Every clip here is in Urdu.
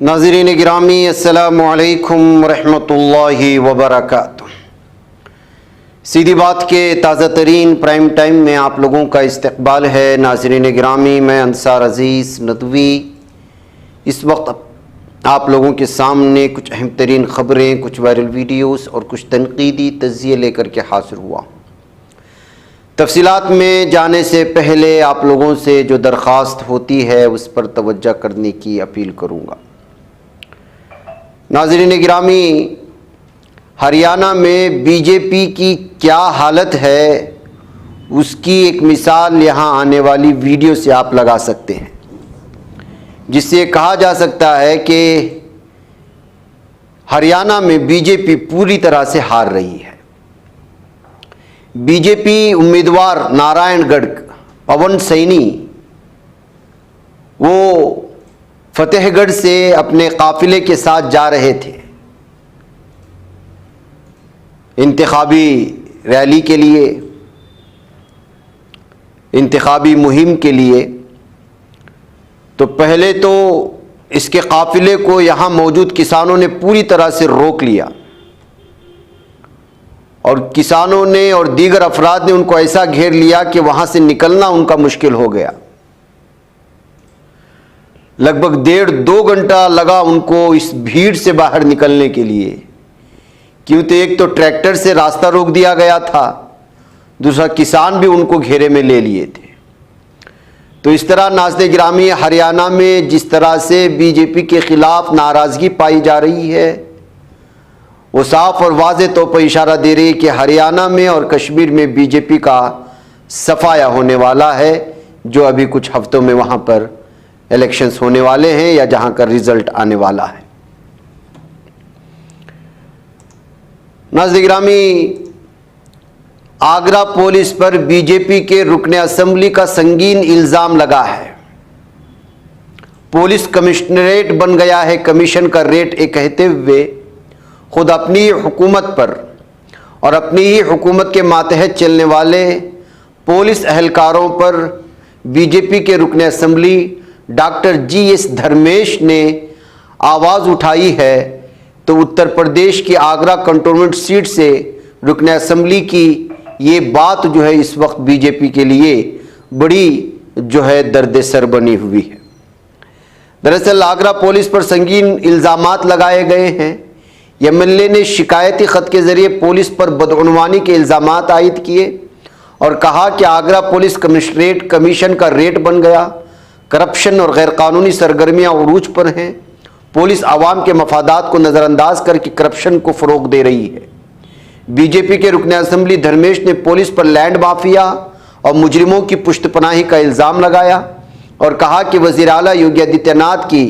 ناظرین گرامی، السلام علیکم ورحمۃ اللہ وبرکاتہ۔ سیدھی بات کے تازہ ترین پرائم ٹائم میں آپ لوگوں کا استقبال ہے۔ ناظرین گرامی، میں انصار عزیز ندوی اس وقت آپ لوگوں کے سامنے کچھ اہم ترین خبریں، کچھ وائرل ویڈیوز اور کچھ تنقیدی تجزیے لے کر کے حاضر ہوا۔ تفصیلات میں جانے سے پہلے آپ لوگوں سے جو درخواست ہوتی ہے اس پر توجہ کرنے کی اپیل کروں گا۔ ناظرین گرامی، ہریانہ میں بی جے پی کی کیا حالت ہے اس کی ایک مثال یہاں آنے والی ویڈیو سے آپ لگا سکتے ہیں، جس سے کہا جا سکتا ہے کہ ہریانہ میں بی جے پی پوری طرح سے ہار رہی ہے۔ بی جے پی امیدوار نارائن گڑھ پون سینی وہ فتح گڑھ سے اپنے قافلے کے ساتھ جا رہے تھے انتخابی ریلی کے لیے، انتخابی مہم کے لیے۔ تو پہلے تو اس کے قافلے کو یہاں موجود کسانوں نے پوری طرح سے روک لیا، اور کسانوں نے اور دیگر افراد نے ان کو ایسا گھیر لیا کہ وہاں سے نکلنا ان کا مشکل ہو گیا۔ لگ بھگ 1.5-2 گھنٹہ لگا ان کو اس بھیڑ سے باہر نکلنے کے لیے، کیونکہ ایک تو ٹریکٹر سے راستہ روک دیا گیا تھا، دوسرا کسان بھی ان کو گھیرے میں لے لیے تھے۔ تو اس طرح ناظرین گرامی، ہریانہ میں جس طرح سے بی جے پی کے خلاف ناراضگی پائی جا رہی ہے، وہ صاف اور واضح طور پر اشارہ دے رہی ہے کہ ہریانہ میں اور کشمیر میں بی جے پی کا صفایا ہونے والا ہے، جو ابھی کچھ ہفتوں میں وہاں پر الیکشنز ہونے والے ہیں یا جہاں کا ریزلٹ آنے والا ہے۔ ناظرین گرامی، Agra police per be J پی کے رکن اسمبلی کا سنگین الزام لگا ہے۔ پولیس کمشنریٹ بن گیا ہے کمیشن کا ریٹ، یہ کہتے ہوئے خود اپنی حکومت پر اور اپنی ہی حکومت کے ماتحت چلنے والے پولیس اہلکاروں پر بی جے پی کے رکن اسمبلی ڈاکٹر جی ایس دھرمیش نے آواز اٹھائی ہے۔ تو اتر پردیش کی آگرہ کنٹونمنٹ سیٹ سے رکن اسمبلی کی یہ بات جو ہے اس وقت بی جے پی کے لیے بڑی جو ہے درد سر بنی ہوئی ہے۔ دراصل آگرہ پولیس پر سنگین الزامات لگائے گئے ہیں۔ ایم ایل اے نے شکایتی خط کے ذریعے پولیس پر بدعنوانی کے الزامات عائد کیے اور کہا کہ آگرہ پولیس کمشنریٹ کمیشن کا ریٹ بن گیا، کرپشن اور غیر قانونی سرگرمیاں عروج پر ہیں، پولیس عوام کے مفادات کو نظر انداز کر کے کرپشن کو فروغ دے رہی ہے۔ بی جے پی کے رکن اسمبلی دھرمیش نے پولیس پر لینڈ مافیا اور مجرموں کی پشت پناہی کا الزام لگایا اور کہا کہ وزیر اعلیٰ یوگی آدتیہ ناتھ کی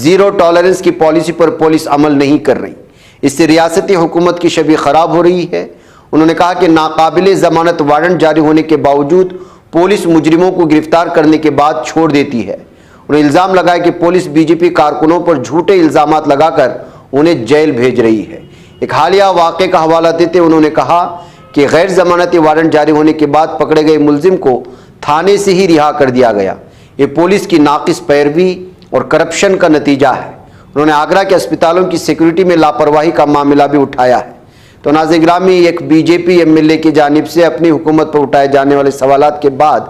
زیرو ٹالرنس کی پالیسی پر پولیس عمل نہیں کر رہی، اس سے ریاستی حکومت کی شبیہ خراب ہو رہی ہے۔ انہوں نے کہا کہ ناقابل ضمانت وارنٹ جاری ہونے کے باوجود پولیس مجرموں کو گرفتار کرنے کے بعد چھوڑ دیتی ہے۔ انہوں نے الزام لگایا کہ پولیس بی جے پی کارکنوں پر جھوٹے الزامات لگا کر انہیں جیل بھیج رہی ہے۔ ایک حالیہ واقعے کا حوالہ دیتے انہوں نے کہا کہ غیر ضمانتی وارنٹ جاری ہونے کے بعد پکڑے گئے ملزم کو تھانے سے ہی رہا کر دیا گیا۔ یہ پولیس کی ناقص پیروی اور کرپشن کا نتیجہ ہے۔ انہوں نے آگرہ کے اسپتالوں کی سیکورٹی میں لاپرواہی کا معاملہ بھی اٹھایا ہے۔ تو ناظرین گرامی، ایک B J P M L A کی جانب سے اپنی حکومت پر اٹھائے جانے والے سوالات کے بعد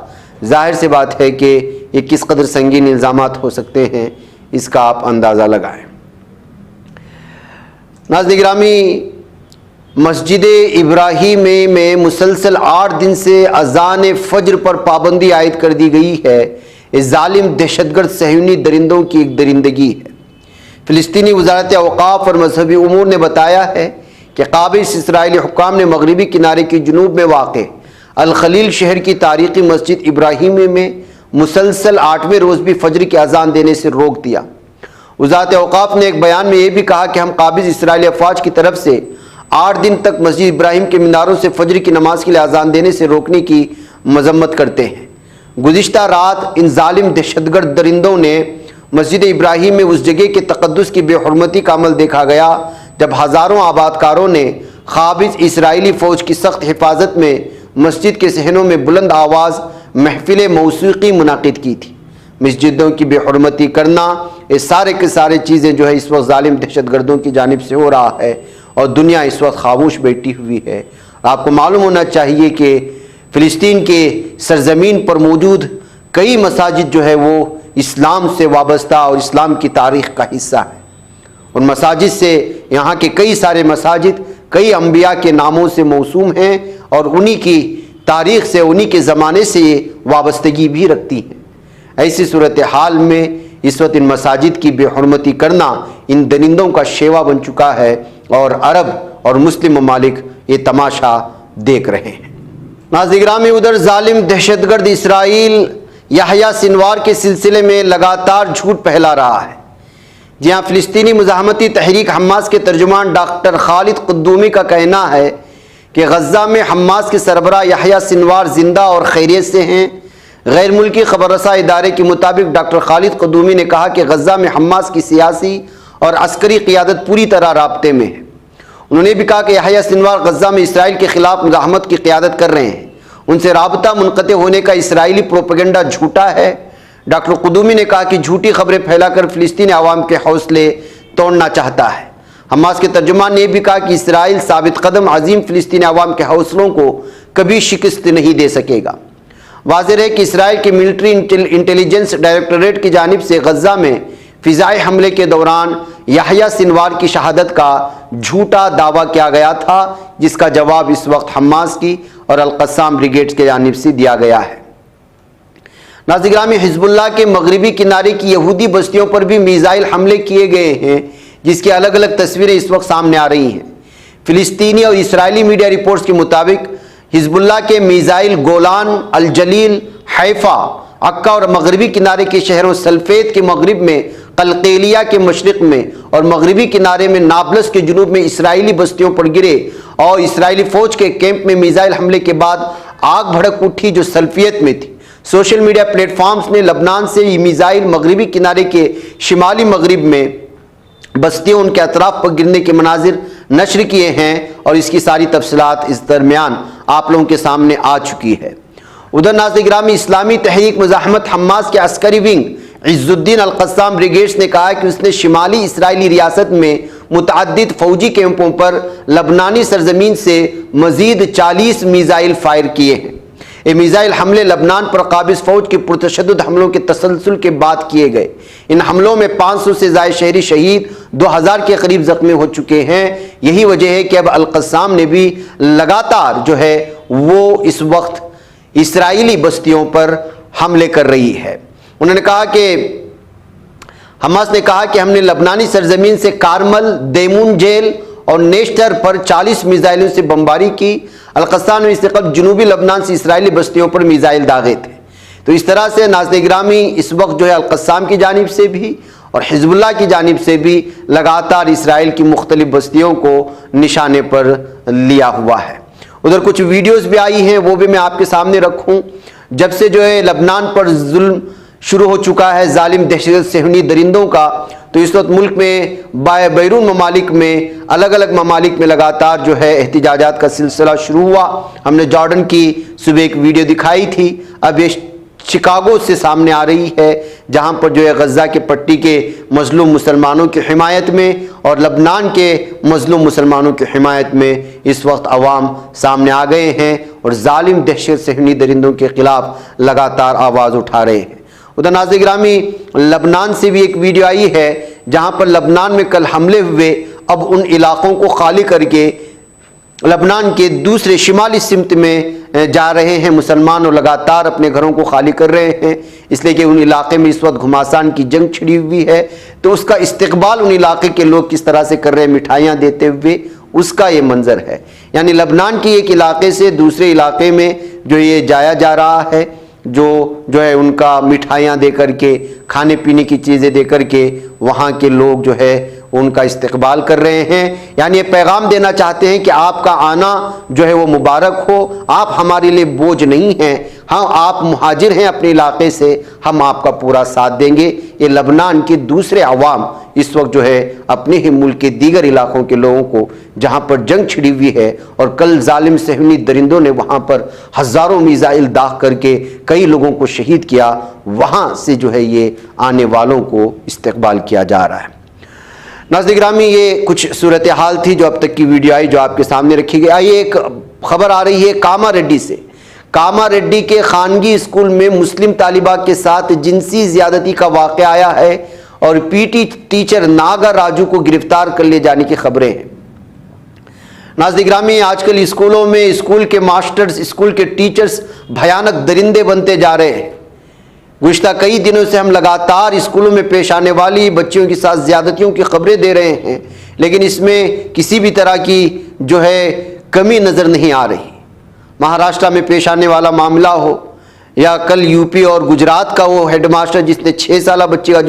ظاہر سی بات ہے کہ یہ کس قدر سنگین الزامات ہو سکتے ہیں، اس کا آپ اندازہ لگائیں۔ ناظرین گرامی، مسجد ابراہیمی میں مسلسل 8 دن سے اذان فجر پر پابندی عائد کر دی گئی ہے۔ یہ ظالم دہشت گرد صہیونی درندوں کی ایک درندگی ہے۔ فلسطینی وزارت اوقاف اور مذہبی امور نے بتایا ہے کہ قابض اسرائیلی حکام نے مغربی کنارے کی جنوب میں واقع الخلیل شہر کی تاریخی مسجد ابراہیمی میں مسلسل 8ویں روز بھی فجر کی اذان دینے سے روک دیا۔ وزارت اوقاف نے ایک بیان میں یہ بھی کہا کہ ہم قابض اسرائیلی افواج کی طرف سے 8 دن تک مسجد ابراہیم کے میناروں سے فجر کی نماز کے لیے اذان دینے سے روکنے کی مذمت کرتے ہیں۔ گزشتہ رات ان ظالم دہشت گرد درندوں نے مسجد ابراہیم میں اس جگہ کے تقدس کی بے حرمتی کا عمل دیکھا گیا جب ہزاروں آبادکاروں نے قابض اسرائیلی فوج کی سخت حفاظت میں مسجد کے صحنوں میں بلند آواز محفل موسیقی منعقد کی تھی۔ مسجدوں کی بے حرمتی کرنا، یہ سارے کے سارے چیزیں جو ہے اس وقت ظالم دہشت گردوں کی جانب سے ہو رہا ہے، اور دنیا اس وقت خاموش بیٹھی ہوئی ہے۔ آپ کو معلوم ہونا چاہیے کہ فلسطین کے سرزمین پر موجود کئی مساجد جو ہے وہ اسلام سے وابستہ اور اسلام کی تاریخ کا حصہ ہے۔ ان مساجد سے یہاں کے کئی سارے مساجد کئی انبیاء کے ناموں سے موسوم ہیں، اور انہی کی تاریخ سے، انہی کے زمانے سے یہ وابستگی بھی رکھتی ہیں۔ ایسی صورتحال میں اس وقت ان مساجد کی بے حرمتی کرنا ان درندوں کا شیوا بن چکا ہے، اور عرب اور مسلم ممالک یہ تماشا دیکھ رہے ہیں۔ ناظرین گرامی، ادھر ظالم دہشت گرد اسرائیل یحییٰ سنوار کے سلسلے میں لگاتار جھوٹ پھیلا رہا ہے۔ جی ہاں، فلسطینی مزاحمتی تحریک حماس کے ترجمان ڈاکٹر خالد قدومی کا کہنا ہے کہ غزہ میں حماس کے سربراہ یحییٰ سنوار زندہ اور خیریت سے ہیں۔ غیر ملکی خبر رساں ادارے کے مطابق ڈاکٹر خالد قدومی نے کہا کہ غزہ میں حماس کی سیاسی اور عسکری قیادت پوری طرح رابطے میں ہے۔ انہوں نے بھی کہا کہ یحییٰ سنوار غزہ میں اسرائیل کے خلاف مزاحمت کی قیادت کر رہے ہیں، ان سے رابطہ منقطع ہونے کا اسرائیلی پروپیگنڈا جھوٹا ہے۔ ڈاکٹر قدومی نے کہا کہ جھوٹی خبریں پھیلا کر فلسطینی عوام کے حوصلے توڑنا چاہتا ہے۔ حماس کے ترجمان نے بھی کہا کہ اسرائیل ثابت قدم عظیم فلسطینی عوام کے حوصلوں کو کبھی شکست نہیں دے سکے گا۔ واضح ہے کہ اسرائیل کے ملٹری انٹیلیجنس ڈائریکٹوریٹ کی جانب سے غزہ میں فضائی حملے کے دوران یحییٰ سنوار کی شہادت کا جھوٹا دعویٰ کیا گیا تھا، جس کا جواب اس وقت حماس کی اور القسام بریگیڈ کی جانب سے دیا گیا ہے۔ ناظرین گرامی، حزب اللہ کے مغربی کنارے کی یہودی بستیوں پر بھی میزائل حملے کیے گئے ہیں، جس کی الگ الگ تصویریں اس وقت سامنے آ رہی ہیں۔ فلسطینی اور اسرائیلی میڈیا رپورٹس کے مطابق حزب اللہ کے میزائل گولان، الجلیل، حیفا، عکا اور مغربی کنارے کے شہروں سلفیت کے مغرب میں، قلقیلیہ کے مشرق میں اور مغربی کنارے میں نابلس کے جنوب میں اسرائیلی بستیوں پر گرے، اور اسرائیلی فوج کے کیمپ میں میزائل حملے کے بعد آگ بھڑک اٹھی جو سلفیت میں تھی۔ سوشل میڈیا پلیٹ فارمز نے لبنان سے یہ میزائل مغربی کنارے کے شمالی مغرب میں بستیوں ان کے اطراف پر گرنے کے مناظر نشر کیے ہیں، اور اس کی ساری تفصیلات اس درمیان آپ لوگوں کے سامنے آ چکی ہے۔ ادھر ناظرین گرامی، اسلامی تحریک مزاحمت حماس کے عسکری ونگ عز الدین القسام بریگیڈز نے کہا کہ اس نے شمالی اسرائیلی ریاست میں متعدد فوجی کیمپوں پر لبنانی سرزمین سے مزید 40 میزائل فائر کیے ہیں۔ یہ میزائل حملے لبنان پر قابض فوج کے پرتشدد حملوں کے تسلسل کے بعد کیے گئے۔ ان حملوں میں 500 سے زائد شہری شہید، 2000 کے قریب زخمی ہو چکے ہیں۔ یہی وجہ ہے کہ اب القسام نے بھی لگاتار جو ہے وہ اس وقت اسرائیلی بستیوں پر حملے کر رہی ہے۔ انہوں نے کہا کہ حماس نے کہا کہ ہم نے لبنانی سرزمین سے کارمل، دیمون جیل اور نیشتر پر 40 میزائلوں سے بمباری کی۔ القسام نے اس سے قبل جنوبی لبنان سے اسرائیلی بستیوں پر میزائل داغے تھے۔ تو اس طرح سے ناظرین گرامی، اس وقت جو ہے القسام کی جانب سے بھی اور حزب اللہ کی جانب سے بھی لگاتار اسرائیل کی مختلف بستیوں کو نشانے پر لیا ہوا ہے۔ ادھر کچھ ویڈیوز بھی آئی ہیں، وہ بھی میں آپ کے سامنے رکھوں۔ جب سے جو ہے لبنان پر ظلم شروع ہو چکا ہے ظالم دہشت صہیونی درندوں کا، تو اس وقت ملک میں بیرون ممالک میں الگ الگ ممالک میں لگاتار جو ہے احتجاجات کا سلسلہ شروع ہوا۔ ہم نے جارڈن کی صبح ایک ویڈیو دکھائی تھی، اب یہ شکاگو سے سامنے آ رہی ہے، جہاں پر جو ہے غزہ کے پٹی کے مظلوم مسلمانوں کی حمایت میں اور لبنان کے مظلوم مسلمانوں کی حمایت میں اس وقت عوام سامنے آ گئے ہیں اور ظالم دہشت صہیونی درندوں کے خلاف لگاتار آواز اٹھا رہے ہیں۔ ادھر ناظرین گرامی، لبنان سے بھی ایک ویڈیو آئی ہے جہاں پر لبنان میں کل حملے ہوئے، اب ان علاقوں کو خالی کر کے لبنان کے دوسرے شمالی سمت میں جا رہے ہیں مسلمان، اور لگاتار اپنے گھروں کو خالی کر رہے ہیں، اس لیے کہ ان علاقے میں اس وقت گھماسان کی جنگ چھڑی ہوئی ہے۔ تو اس کا استقبال ان علاقے کے لوگ کس طرح سے کر رہے ہیں، مٹھائیاں دیتے ہوئے، اس کا یہ منظر ہے۔ یعنی لبنان کی ایک علاقے سے دوسرے علاقے میں جو یہ جایا جا رہا ہے، جو ہے ان کا مٹھائیاں دے کر کے، کھانے پینے کی چیزیں دے کر کے وہاں کے لوگ جو ہے ان کا استقبال کر رہے ہیں۔ یعنی یہ پیغام دینا چاہتے ہیں کہ آپ کا آنا جو ہے وہ مبارک ہو، آپ ہمارے لیے بوجھ نہیں ہیں، ہاں آپ مہاجر ہیں اپنے علاقے سے، ہم آپ کا پورا ساتھ دیں گے۔ یہ لبنان کے دوسرے عوام اس وقت جو ہے اپنے ہی ملک کے دیگر علاقوں کے لوگوں کو، جہاں پر جنگ چھڑی ہوئی ہے اور کل ظالم صہیونی درندوں نے وہاں پر ہزاروں میزائل داغ کر کے کئی لوگوں کو شہید کیا، وہاں سے جو ہے یہ آنے والوں کو استقبال کیا جا رہا ہے۔ ناظرین گرامی، یہ کچھ صورتحال تھی جو اب تک کی ویڈیو آئی جو آپ کے سامنے رکھی گئی۔ آئیے ایک خبر آ رہی ہے کاما ریڈی سے۔ کاما ریڈی کے خانگی اسکول میں مسلم طالبہ کے ساتھ جنسی زیادتی کا واقعہ آیا ہے اور P T teacher Naga Raju کو گرفتار کر لے جانے کی خبریں ہیں۔ ناظرین گرامی، آج کل اسکولوں میں اسکول کے ماسٹرز، اسکول کے ٹیچرز بھیانک درندے بنتے جا رہے ہیں۔ گزشتہ کئی دنوں سے ہم لگاتار اسکولوں میں پیش آنے والی بچیوں کے ساتھ زیادتیوں کی خبریں دے رہے ہیں، لیکن اس میں کسی بھی طرح کی جو ہے کمی نظر نہیں آ رہی۔ مہاراشٹر میں پیش آنے والا معاملہ ہو یا کل یو پی اور گجرات کا وہ ہیڈ ماسٹر جس نے 6 سالہ بچی کا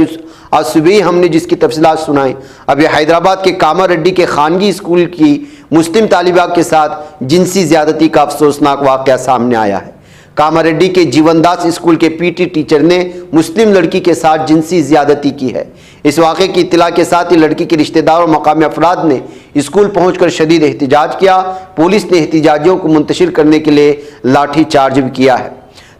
آج صبح ہی ہم نے جس کی تفصیلات سنائیں، اب یہ حیدرآباد کے کاما ریڈی کے خانگی اسکول کی مسلم طالبہ کے ساتھ جنسی زیادتی کا افسوسناک واقعہ سامنے آیا ہے۔ کاما ریڈی کے جیون داس اسکول کے پی ٹی ٹیچر نے مسلم لڑکی کے ساتھ جنسی زیادتی کی ہے۔ اس واقعے کی اطلاع کے ساتھ ہی لڑکی کے رشتہ دار اور مقامی افراد نے اسکول پہنچ کر شدید احتجاج کیا۔ پولیس نے احتجاجیوں کو منتشر کرنے کے لیے لاٹھی چارج بھی کیا ہے۔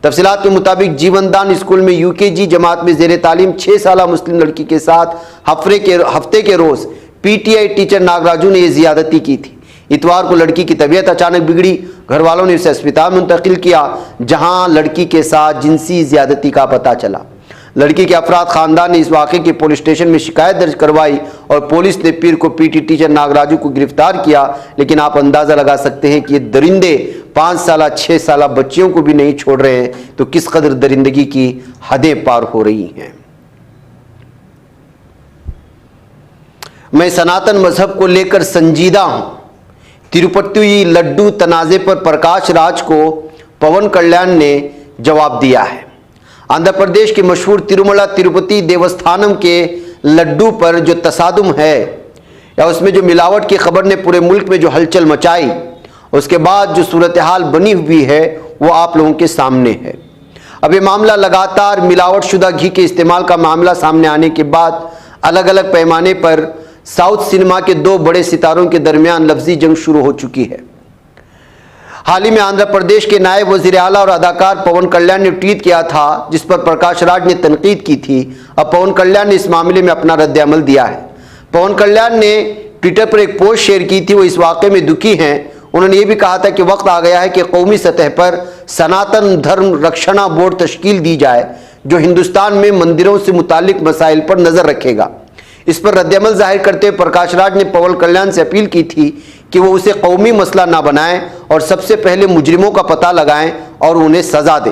تفصیلات کے مطابق جیون دان اسکول میں یو کے جی جماعت میں زیر تعلیم 6 سالہ مسلم لڑکی کے ساتھ ہفتے کے روز پی ٹی آئی ٹیچر ناگراجو نے یہ زیادتی کی تھی۔ اتوار کو لڑکی کی طبیعت اچانک بگڑی، گھر والوں نے اسے اسپتال منتقل کیا جہاں لڑکی کے ساتھ جنسی زیادتی کا پتہ چلا۔ لڑکی کے افراد خاندان نے اس واقعے کی پولیس اسٹیشن میں شکایت درج کروائی اور پولیس نے پیر کو پی ٹی ٹیچر ناگراجو کو گرفتار کیا، لیکن آپ اندازہ لگا سکتے ہیں کہ یہ درندے 5 سالہ 6 سالہ بچیوں کو بھی نہیں چھوڑ رہے ہیں، تو کس قدر درندگی کی حدیں پار ہو رہی ہیں۔ میں سناتن مذہب کو لے کر سنجیدہ ہوں۔ تروپتی لڈو تنازع پر پرکاش راج کو پون کلیان نے جواب دیا ہے۔ آندھرا پردیش کے مشہور تروملا تروپتی دیوستھانم کے لڈو پر جو تصادم ہے یا اس میں جو ملاوٹ کی خبر نے پورے ملک میں جو ہلچل مچائی، اس کے بعد جو صورتحال بنی ہوئی ہے وہ آپ لوگوں کے سامنے ہے۔ اب یہ معاملہ لگاتار ملاوٹ شدہ گھی کے استعمال کا معاملہ سامنے آنے کے بعد الگ الگ پیمانے پر ساؤتھ سینما کے 2 بڑے ستاروں کے درمیان لفظی جنگ شروع ہو چکی ہے۔ حال ہی میں آندھرا پردیش کے نائب وزیر اعلیٰ اور اداکار پون کلیان نے ٹویٹ کیا تھا جس پر پرکاش راج نے تنقید کی تھی۔ اب پون کلیان نے اس معاملے میں اپنا رد عمل دیا ہے۔ پون کلیان نے ٹویٹر پر ایک پوسٹ شیئر کی تھی، وہ اس واقعے میں دکھی ہیں۔ انہوں نے یہ بھی کہا تھا کہ وقت آ گیا ہے کہ قومی سطح پر سناتن دھرم رکشنا بورڈ تشکیل دی جائے جو ہندوستان میں مندروں سے متعلق مسائل پر نظر رکھے گا۔ اس پر رد عمل ظاہر کرتے ہوئے پرکاش راج نے پون کلیان سے اپیل کی تھی کہ وہ اسے قومی مسئلہ نہ بنائیں اور سب سے پہلے مجرموں کا پتہ لگائیں اور انہیں سزا دیں۔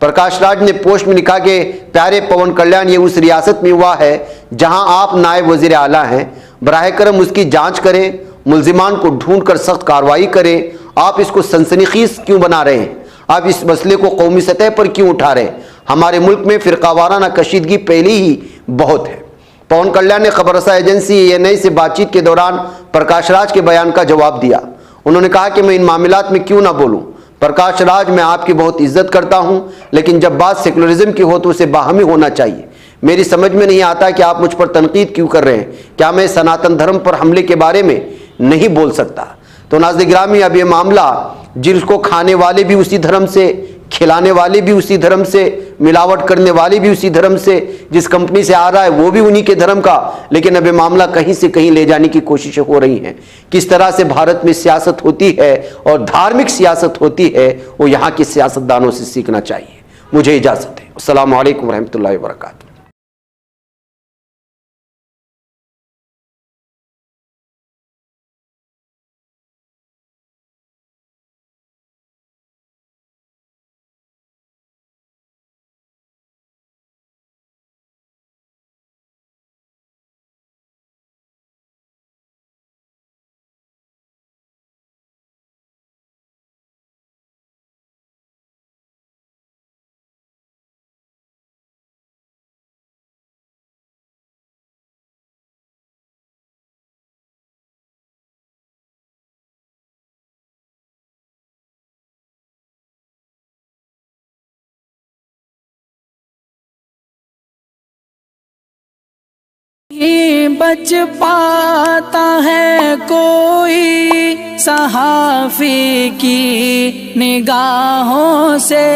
پرکاش راج نے پوسٹ میں لکھا کہ پیارے پون کلیان، یہ اس ریاست میں ہوا ہے جہاں آپ نائب وزیر اعلیٰ ہیں، براہ کرم اس کی جانچ کریں، ملزمان کو ڈھونڈ کر سخت کارروائی کریں۔ آپ اس کو سنسنی خیز کیوں بنا رہے ہیں؟ آپ اس مسئلے کو قومی سطح پر کیوں اٹھا رہے ہیں؟ ہمارے ملک میں فرقہ وارانہ کشیدگی پہلے ہی بہت ہے۔ پون کلیان نے خبر رساں ایجنسی ANI سے بات چیت کے دوران پرکاش راج کے بیان کا جواب دیا۔ انہوں نے کہا کہ میں ان معاملات میں کیوں نہ بولوں؟ پرکاش راج، میں آپ کی بہت عزت کرتا ہوں، لیکن جب بات سیکولرزم کی ہو تو اسے باہمی ہونا چاہیے۔ میری سمجھ میں نہیں آتا کہ آپ مجھ پر تنقید کیوں کر رہے ہیں۔ کیا میں سناتن دھرم پر حملے کے بارے میں نہیں بول سکتا؟ تو ناظرین گرامی، اب یہ معاملہ جس کو کھانے والے بھی اسی دھرم سے، کھلانے والے بھی اسی دھرم سے، ملاوٹ کرنے والے بھی اسی دھرم سے، جس کمپنی سے آ رہا ہے وہ بھی انہی کے دھرم کا، لیکن اب یہ معاملہ کہیں سے کہیں لے جانے کی کوششیں ہو رہی ہیں۔ کس طرح سے بھارت میں سیاست ہوتی ہے اور دھارمک سیاست ہوتی ہے، وہ یہاں کے سیاستدانوں سے سیکھنا چاہیے۔ مجھے اجازت ہے۔ السلام علیکم ورحمۃ اللہ وبرکاتہ۔ بچ پاتا ہے کوئی صحافی کی نگاہوں سے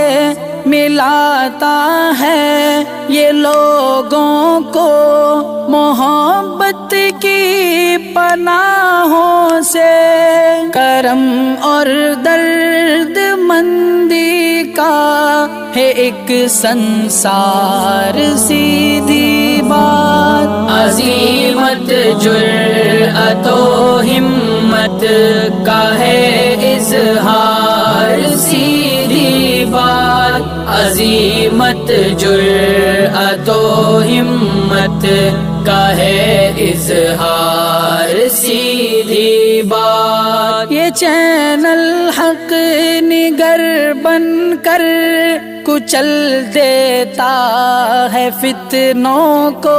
ملاتا ہے یہ لوگوں کو محبت کی پناہوں سے، کرم اور درد مندی کا ہے ایک سنسار سیدھی بات، عزیمت جرأت و ہمت کا ہے اظہار سیدھی بات، عزیمت جرأت و ہمت کا ہے اظہار سیدھی بات۔ یہ چینل حق نگر بن کر کچل دیتا ہے فتنوں کو،